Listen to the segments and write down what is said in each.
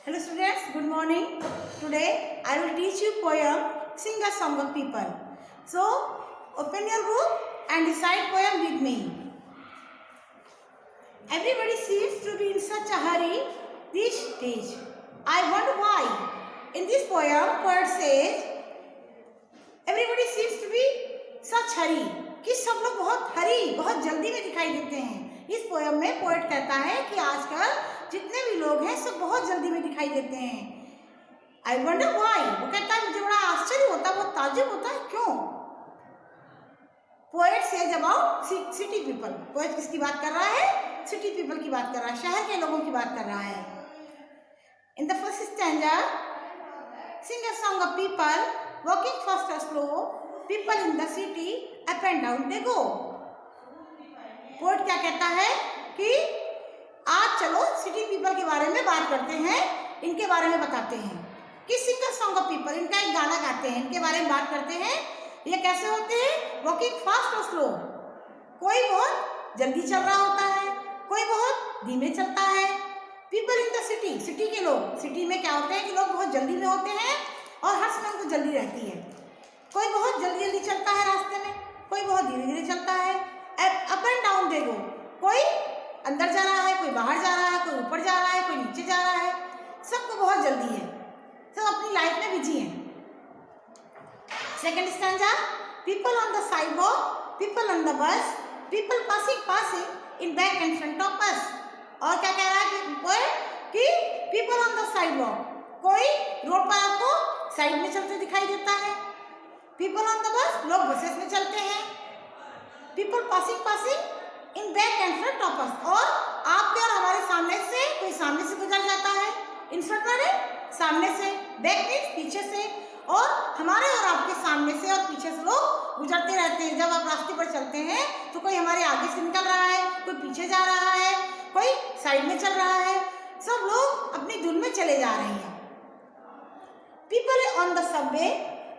Hello students, good morning. Today I will teach you poem Sing a Song of People. So open your book and recite poem with me. Everybody seems to be in such a hurry these days. I wonder why. In this poem, poet says everybody seems to be such hurry कि सब लोग बहुत जल्दी में दिखाई देते हैं। इस पोयम में पोएट कहता है कि आजकल जितने भी लोग हैं सब बहुत जल्दी में दिखाई देते हैं। आई वंडर व्हाई, वो कहता है मुझे बड़ा आश्चर्य होता है, बहुत ताज्जुब होता है, क्यों? Poet says about city people. Poet किसकी बात कर रहा है? सिटी पीपल की बात कर रहा है, शहर के लोगों की बात कर रहा है। In the first stanza, sing a song of people walking fast और slow, people in the city up and down they go. Poet क्या कहता है कि आज चलो सिटी पीपल के बारे में बात करते हैं, इनके बारे में बताते हैं कि सिंगर सॉन्ग ऑफ पीपल, इनका एक गाना गाते हैं, इनके बारे में बात करते हैं। ये कैसे होते हैं? वॉकिंग फास्ट और स्लो। कोई बहुत जल्दी चल रहा होता है, कोई बहुत धीमे चलता है। People in the city, city के लोग, सिटी में क्या होते हैं कि लोग बहुत जल्दी में होते हैं और हर समय उनको जल्दी रहती है। कोई बहुत जल्दी चलता है रास्ते में, कोई बहुत धीरे धीरे चलता है। अप एंड डाउन दे गो, कोई अंदर जा रहा है, कोई बाहर जा रहा है, कोई ऊपर जा रहा है, कोई नीचे जा रहा है। सबको बहुत जल्दी है, सब अपनी लाइफ में बिजी हैं। Second stanza, people on the sidewalk, people on the bus, people passing in back and front of बस। और क्या कह रहा है कि पीपल ऑन द साइडवॉक, कोई रोड पर आपको साइड में चलते दिखाई देता है। पीपल ऑन द बस, लोग बसेस में चलते हैं। People passing in back and front of us, और आपके और हमारे सामने से कोई सामने से गुजर जाता है। इन फ्रंट माने सामने से, बैक मीन्स पीछे से, और हमारे और आपके सामने से और पीछे से लोग गुजरते रहते हैं। जब आप रास्ते पर चलते हैं तो कोई हमारे आगे से निकल रहा है, कोई पीछे जा रहा है, कोई साइड में चल रहा है, सब लोग अपनी धुन में चले जा रहे हैं। People on the Subway,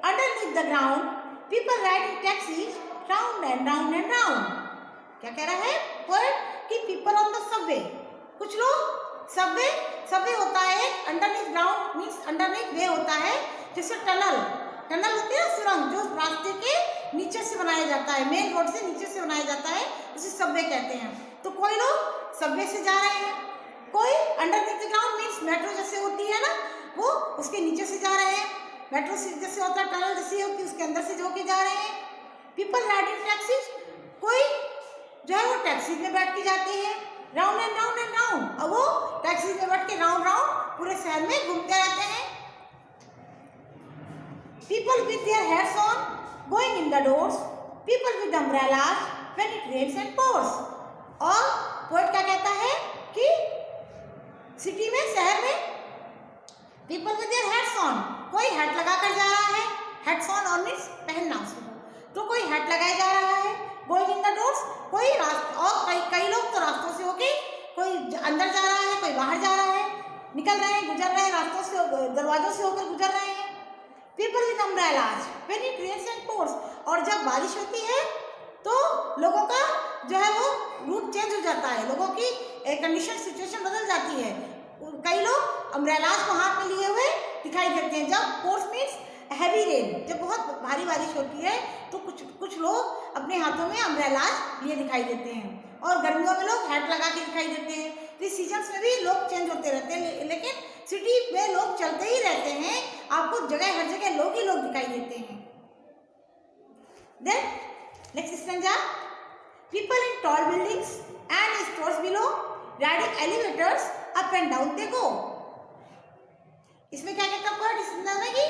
underneath the ground, people riding taxis round and round and round. क्या कह रहा है पोएट कि पीपल ऑन द सबवे, कुछ लोग सबवे होता है अंडरनीथ ग्राउंड मीन्स अंडरनीथ वे होता है, जैसे टनल होती है सुरंग, जो रास्ते के नीचे से बनाया जाता है, मेन रोड से नीचे से बनाया जाता है, उसे सबवे कहते हैं। तो कोई लोग सबवे से जा रहे हैं, कोई अंडरनीथ ग्राउंड मीन्स मेट्रो जैसे होती है ना, वो उसके नीचे से जा रहे हैं। मेट्रो से जैसे होता है, टनल जैसी होती है, उसके अंदर से जो के जा रहे हैं। पीपल राइडिंग टैक्सीज, कोई जो है वो टैक्सी में बैठ के जाते हैं, round and round and round, और वो टैक्सी में बैठ के राउंड राउंड पूरे शहर में घूमते रहते हैं। People with their heads on going in the doors, people with umbrellas when it rains and pours. और पोएट क्या कहता है कि सिटी में, शहर में, people with their heads on, कोई हैट लगा कर जा रहा है, हेड्स ऑन और मीन्स पहनना उसको, तो कोई हैट लगाया जा रहा है। गोइंग इन द डोर्स, कोई रास्ते, और कई लोग तो रास्तों से होके कोई अंदर जा रहा है, कोई बाहर जा रहा है, निकल रहे हैं, गुजर रहे हैं, रास्तों से, दरवाजों से होकर गुजर रहे हैं। People with umbrellas when it rains and pours, और जब बारिश होती है तो लोगों का जो है वो रूट चेंज हो जाता है, लोगों की कंडीशन, सिचुएशन बदल जाती है। कई लोग अम्ब्रेलास को हाथ में लिए हुए दिखाई देते हैं। जब पोर्स मीन्स हैवी रेन, जब बहुत भारी बारिश होती है तो कुछ लोग अपने हाथों में अम्ब्रेलास लिए दिखाई देते हैं, और गर्मियों में लोग हैट लगा के दिखाई देते हैं। तो सीजन्स में भी लोग चेंज होते रहते हैं, लेकिन सिटी में लोग चलते ही रहते हैं, आपको हर जगह लोग ही लोग दिखाई देते हैं। Then next stanza, people in tall buildings and stores below, riding elevators up and down they go. इसमें क्या कहता है कि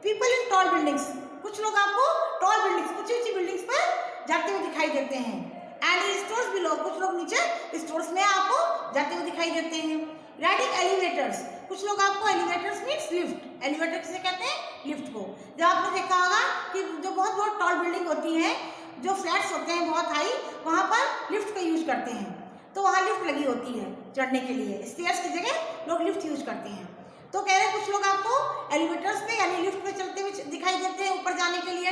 पीपल इन टॉल बिल्डिंग्स, कुछ लोग आपको टॉल बिल्डिंग्स, ऊंची ऊंची बिल्डिंग्स पर जाते हुए दिखाई देते हैं। एंड स्टोर्स बिलो, कुछ लोग नीचे स्टोर्स में आपको जाते हुए दिखाई देते हैं। राइडिंग एलिवेटर्स, कुछ लोग आपको, एलिवेटर्स मीन्स लिफ्ट, एलिवेटर किसे कहते हैं? लिफ्ट को। जब आपने देखा होगा कि जो बहुत टॉल बिल्डिंग होती है, जो फ्लैट्स होते हैं बहुत हाई, वहाँ पर लिफ्ट का यूज करते हैं, तो वहाँ लिफ्ट लगी होती है चढ़ने के लिए, स्टेयर्स की जगह लोग लिफ्ट यूज करते हैं। तो कह रहे हैं कुछ लोग आपको एलिवेटर्स पे यानी लिफ्ट पे चलते हुए दिखाई देते हैं ऊपर जाने के लिए,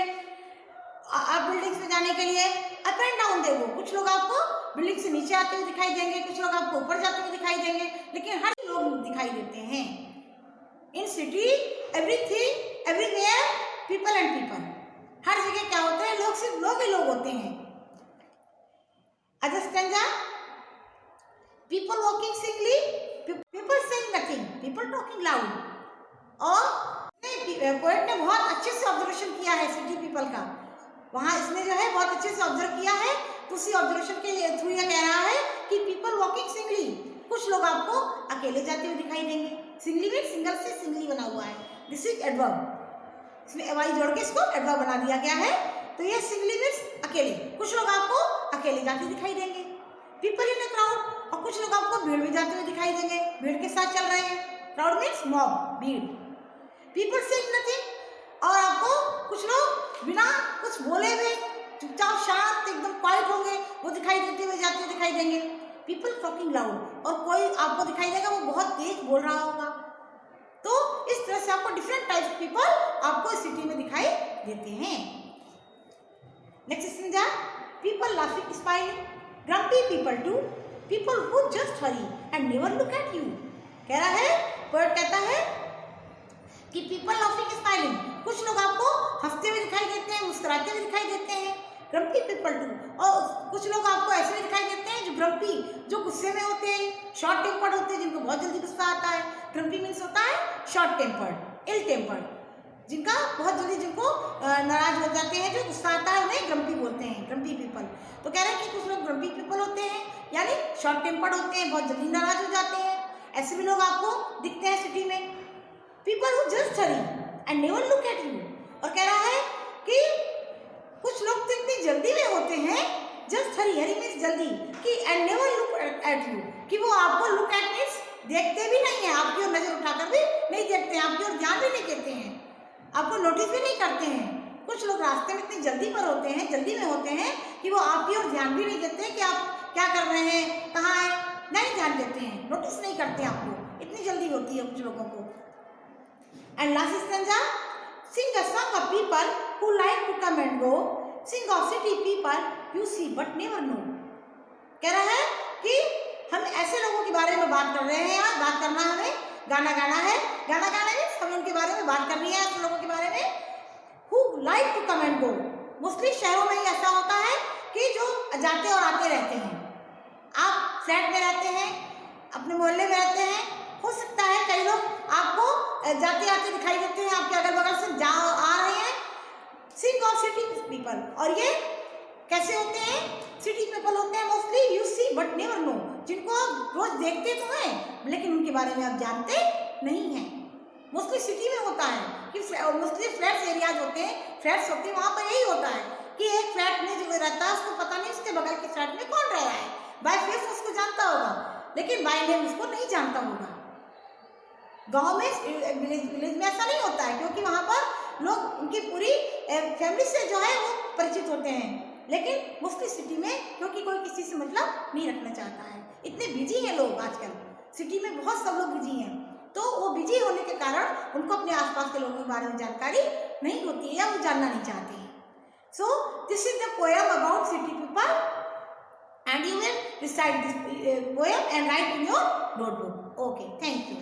आप बिल्डिंग्स में जाने के लिए। अप एंड डाउन देखो, कुछ लोग आपको बिल्डिंग से नीचे आते हुए दिखाई देंगे, कुछ लोग आपको ऊपर जाते हुए दिखाई देंगे, लेकिन हर लोग दिखाई देते हैं। In city everything everywhere people and people, हर जगह क्या होते हैं, लोग सिर्फ लोग ही लोग होते हैं। Other stanza, people walking singly, people saying nothing, people talking loud. और पोएट ने बहुत अच्छे से ऑब्जर्वेशन किया है सिटी पीपल का, वहाँ इसने जो है बहुत अच्छे से ऑब्जर्व किया है, तो उसी ऑब्जर्वेशन के थ्रू ये कह रहा है कि पीपल वॉकिंग सिंगली, कुछ लोग आपको अकेले जाते हुए दिखाई देंगे। सिंगली में सिंगल से सिंगली बना हुआ है, दिस इज एडवर्ब, इसमें वाई जोड़ के इसको एडवर्ब बना दिया गया है। तो ये सिंगली मीन्स अकेले, कुछ लोग आपको अकेले जाते दिखाई देंगे। पीपल इन अ क्राउड, और कुछ लोग आपको भीड़ में जाते हुए दिखाई देंगे, भीड़ के साथ चल रहे हैं। क्राउड मीन्स मॉब, भीड़। पीपल सेइंग नथिंग, और आपको कुछ लोग बिना कुछ बोले हुए चुपचाप शांत एकदम क्वाइट होंगे, वो दिखाई देते हुए जाते हुए दिखाई देंगे। पीपल टॉकिंग लाउड, और कोई आपको दिखाई देगा वो बहुत तेज बोल रहा होगा। तो इस तरह से आपको डिफरेंट टाइप्स पीपल आपको सिटी में दिखाई देते हैं। Next sentence, people laughing smiling, grumpy people too, people who just hurry and never look at you. कह रहा है, पोएट कहता है कि पीपल लाफिंग स्माइलिंग, कुछ लोग आपको हंसते हुए दिखाई देते हैं, मुस्कुराते हुए दिखाई देते हैं। ग्रम्पी पीपल टू, और कुछ लोग आपको ऐसे दिखाई देते हैं जो ग्रम्पी, जो गुस्से में होते हैं, शॉर्ट टेम्पर्ड होते हैं, जिनको बहुत जल्दी गुस्सा आता है। ग्रम्पी मीन्स होता है शॉर्ट टेम्पर्ड, इल टेम्पर्ड, जिनका बहुत जल्दी, जिनको नाराज हो जाते हैं, जो गुस्सा आता है, उन्हें ग्रम्पी बोलते हैं, ग्रम्पी पीपल। तो कह रहे हैं कि कुछ लोग ग्रम्पी पीपल होते हैं, यानी शॉर्ट टेम्पर्ड होते हैं, बहुत जल्दी नाराज हो जाते हैं। ऐसे भी लोग आपको दिखते हैं सिटी में। People who just hurry and never look at you, और कह रहा है कि कुछ लोग तो इतनी जल्दी में होते हैं, जस्ट हरी, हरी मीन्स जल्दी, कि and never look at you, कि वो आपको लुक एट मीन्स देखते भी नहीं है, आपकी ओर नजर उठाकर भी नहीं देखते हैं, आपकी ओर ध्यान भी नहीं देते हैं, आपको नोटिस भी नहीं करते हैं। कुछ लोग रास्ते में इतनी जल्दी पर होते हैं, जल्दी में होते हैं, कि वो आपकी ओर ध्यान भी नहीं देते कि आप क्या कर रहे हैं, कहाँ हैं, नहीं ध्यान देते हैं, नोटिस नहीं करते आपको, इतनी जल्दी होती है कुछ लोगों को। And last stanza, sing a song of people who like to come and go, sing of city people you see but never know। कह रहा है कि हम ऐसे लोगों के बारे में बात कर रहे हैं, आज बात करना, हमें गाना गाना है, गाना गाना है, हमें उनके बारे में बात करनी है, ऐसे लोगों के बारे में who like to come and go। Mostly शहरों में ही ऐसा होता है कि जो जाते और आते रहते हैं। आप फ्लैट में रहते हैं, अपने मोहल्ले में रहते हैं, हो सकता है कई लोग आपको जाते आते दिखाई देते हैं, आपके अगल बगल से जा आ रहे हैं। सिंग ऑफ सिटी पीपल, और ये कैसे होते हैं, सिटी पीपल होते हैं mostly, you see but never know, जिनको आप रोज देखते तो हैं लेकिन उनके बारे में आप जानते नहीं हैं। मोस्टली सिटी में होता है कि मोस्टली फ्लैट्स एरियाज होते हैं, फ्लैट्स होते हैं, वहाँ पर यही होता है कि एक फ्लैट में जो रहता है उसको पता नहीं उसके बगल के फ्लैट में कौन रह रहा है, बाय फेस उसको जानता होगा लेकिन बाय नेम उसको नहीं जानता होगा। गांव में, विलेज में ऐसा नहीं होता है, क्योंकि वहाँ पर लोग उनकी पूरी फैमिली से जो है वो परिचित होते हैं, लेकिन मोस्टली सिटी में क्योंकि कोई किसी से मतलब नहीं रखना चाहता है, इतने बिजी हैं लोग आजकल, सिटी में बहुत सब लोग बिजी हैं, तो वो बिजी होने के कारण उनको अपने आसपास के लोगों के बारे में जानकारी नहीं होती है या वो जानना नहीं चाहते हैं। So this is the poem about city people and you will recite this poem and right in your notebook. Okay, thank you.